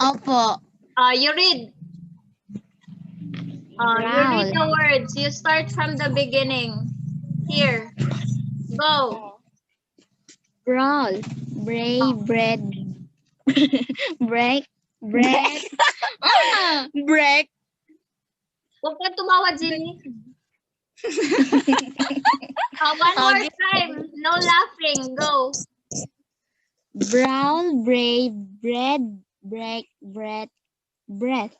Opo. You read. You read Brown. the words. You start from the beginning. Here. Go. Brawl. Bray. Bread. Break. Bread. Break. Huwag kang tumawa, Jenny. One more time. No laughing. Go. Brawl. Bray. Bread. Break. Bread. Breath.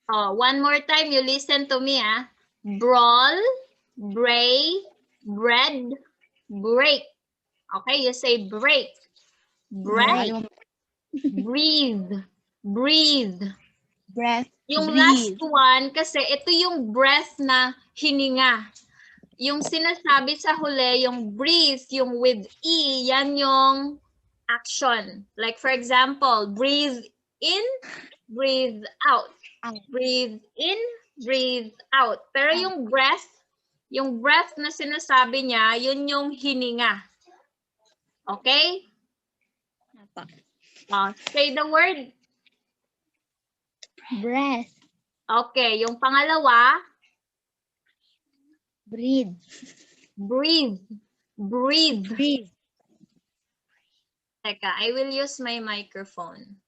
One more time. You listen to me, ah. Brawl, bray, bread, break. Okay, you say break. Breath, breathe, breathe. Breath. Yung Breathe. last one, kasi ito yung breath na hininga. Yung sinasabi sa huli, yung breathe, yung with E, yan yung action. Like for example, breathe in, breathe out. Breathe in, breathe out. Pero yung breath na sinasabi niya, yun yung hininga. Okay? Say the word. Breath. Okay, yung pangalawa. Breathe. Breathe. Breathe. Breathe. Teka, I will use my microphone.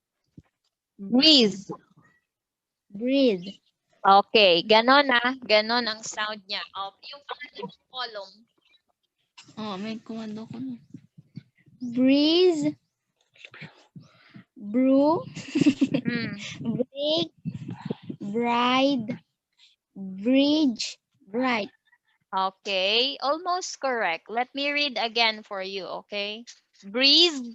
Breathe. Breathe. Okay, ganon ganon ang sound niya. Yung pangalawang column. May kumando ko na. Breathe. Brew. Break. Bride. Bridge. Bright. Okay, almost correct. Let me read again for you, okay? Breathe,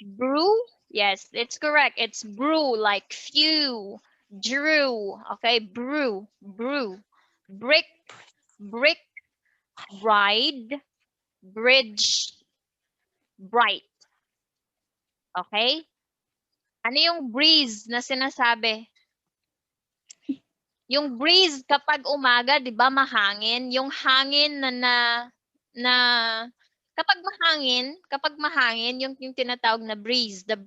brew. Yes, it's correct. It's brew, like few, drew. Okay, brew, brew. Brick, brick, ride, bridge, bright. Okay? Ano yung breeze na sinasabi? Yung breeze kapag umaga, 'di ba, mahangin, yung hangin na kapag mahangin yung tinatawag na breeze. The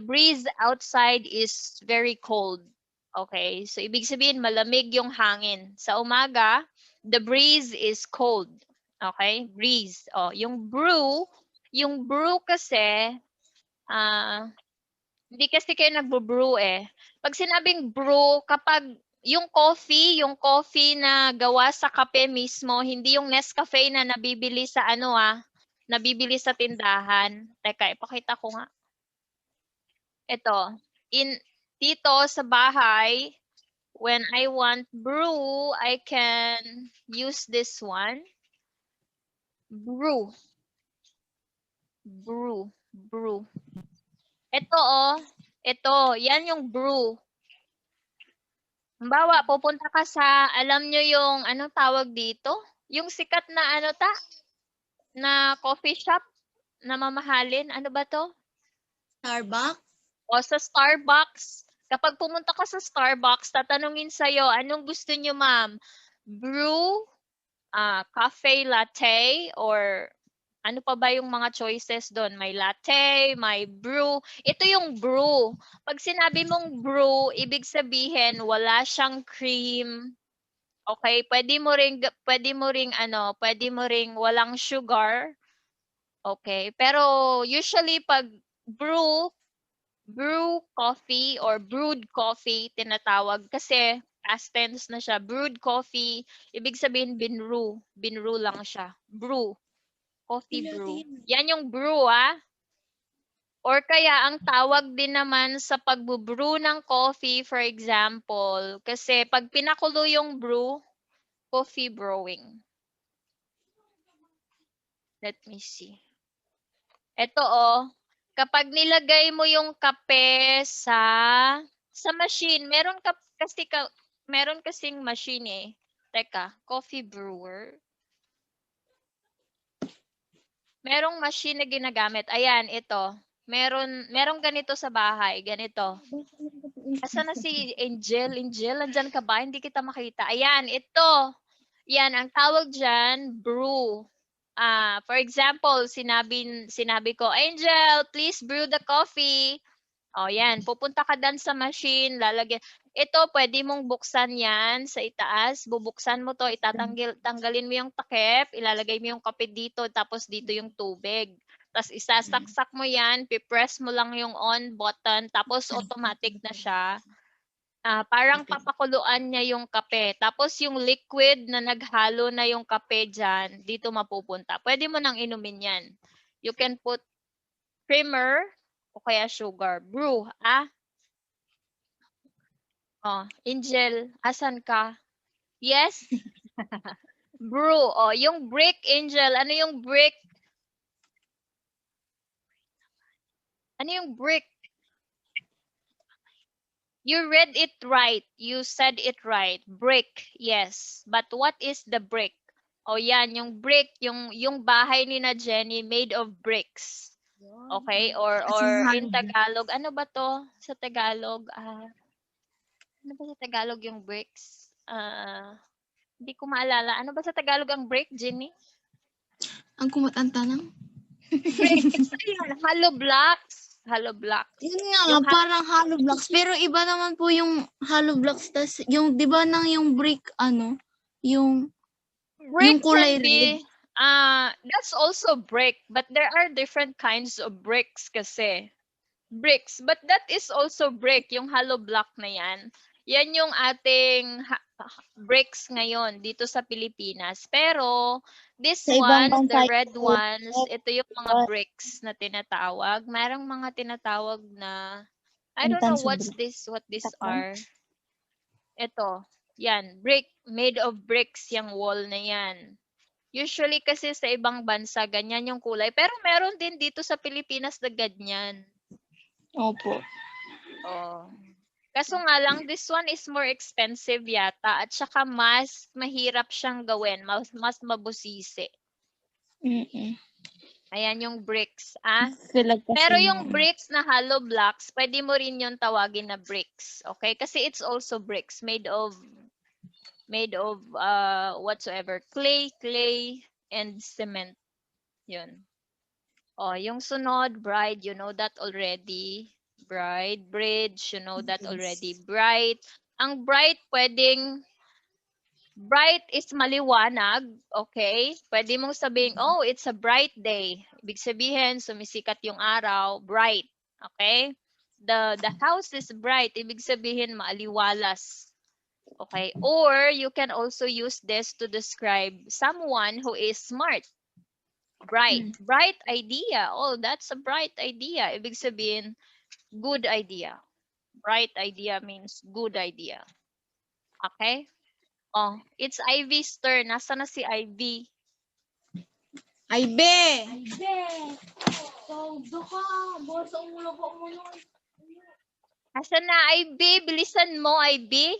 breeze outside is very cold. Okay? So ibig sabihin malamig yung hangin. Sa umaga, the breeze is cold. Okay? Breeze. Yung brew kasi hindi kasi kayo nagbo-brew eh. Pag sinabing brew, kapag yung coffee na gawa sa kape mismo, hindi yung Nescafe na nabibili sa nabibili sa tindahan. Teka, ipakita ko nga. Ito, dito sa bahay, when I want brew, I can use this one. Brew. Brew. Brew. Ito, yan yung brew. Halimbawa, pupunta ka sa, alam nyo yung, anong tawag dito? Yung sikat na na coffee shop na mamahalin. Ano ba to? Starbucks. O sa Starbucks. Kapag pumunta ka sa Starbucks, tatanungin sa'yo, anong gusto nyo, ma'am? Brew, cafe latte, or ano pa ba yung mga choices doon? May latte, may brew. Ito yung brew. Pag sinabi mong brew, ibig sabihin wala siyang cream. Okay, pwede mo ring walang sugar. Okay, pero usually pag brew coffee or brewed coffee tinatawag kasi past tense na siya. Brewed coffee, ibig sabihin binrew lang siya. Brew. Coffee brew. Yan yung brew, Or kaya ang tawag din naman sa pagbu-brew ng coffee, for example, kasi pag pinakulo yung brew, coffee brewing. Let me see. Ito, kapag nilagay mo yung kape sa machine, meron kasing machine eh. Teka, coffee brewer. Merong machine na ginagamit. Ayan, ito. Merong ganito sa bahay, ganito. Asan na si Angel? Angel, andyan ka ba? Hindi kita makita. Ayan, ito. Yan, ang tawag dyan, brew. For example, sinabi ko, Angel, please brew the coffee. O, yan. Pupunta ka dan sa machine, lalagyan. Ito, pwede mong buksan yan sa itaas. Bubuksan mo to, tanggalin mo yung takip, ilalagay mo yung kape dito, tapos dito yung tubig. Tapos isasaksak mo yan, pipress mo lang yung on button, tapos automatic na siya. Parang papakuluan niya yung kape. Tapos yung liquid na naghalo na yung kape dyan, dito mapupunta. Pwede mo nang inumin yan. You can put creamer o kaya sugar. Brew, Angel, asan ka? Yes? Brew. Yung brick, Angel. Ano yung brick? Ano yung brick? You read it right. You said it right. Brick, yes. But what is the brick? Yan, yung brick, yung bahay ni na Jenny made of bricks. Okay? Or in Tagalog, ano ba to sa Tagalog? Ano ba sa Tagalog yung bricks? Hindi ko maalala. Ano ba sa Tagalog ang brick, Jenny? Ang kumatanta ng? Bricks. Ayun, hollow blocks. Hollow blocks. Yun nga, parang hollow blocks. Pero iba naman po yung hollow blocks. Tas yung, di ba nang yung brick, yung Brick kulay can be, that's also brick. But there are different kinds of bricks kasi. Bricks. But that is also brick. Yung hollow block na yan. Yan yung ating bricks ngayon dito sa Pilipinas. Pero this Sa ibang ones, the bansa, red ones, ito yung mga bricks na tinatawag. Mayroong mga tinatawag na, I don't know what these are. Ito, yan, brick, made of bricks yung wall na yan. Usually kasi sa ibang bansa, ganyan yung kulay. Pero meron din dito sa Pilipinas na ganyan. Opo. Kaso nga lang, this one is more expensive yata at saka mas mahirap siyang gawin, mas mabusisi. Ayan yung bricks, Pero yung bricks na hollow blocks, pwede mo rin yung tawagin na bricks, okay? Kasi it's also bricks made of whatsoever, clay and cement. Yun. Yung sunod, bride, you know that already. Bride, bridge, you know that already. Bright. Ang bright, bright is maliwanag, okay? Pwede mong sabihin, it's a bright day. Ibig sabihin, sumisikat yung araw, bright, okay? The house is bright, ibig sabihin, maaliwalas. Okay? Or you can also use this to describe someone who is smart. Bright. Bright idea. That's a bright idea. Ibig sabihin, good idea. Bright idea means good idea. Okay? It's Ivy's turn. Nasaan na si Ivy? Ivy! Nasaan na, Ivy? Bilisan mo, Ivy.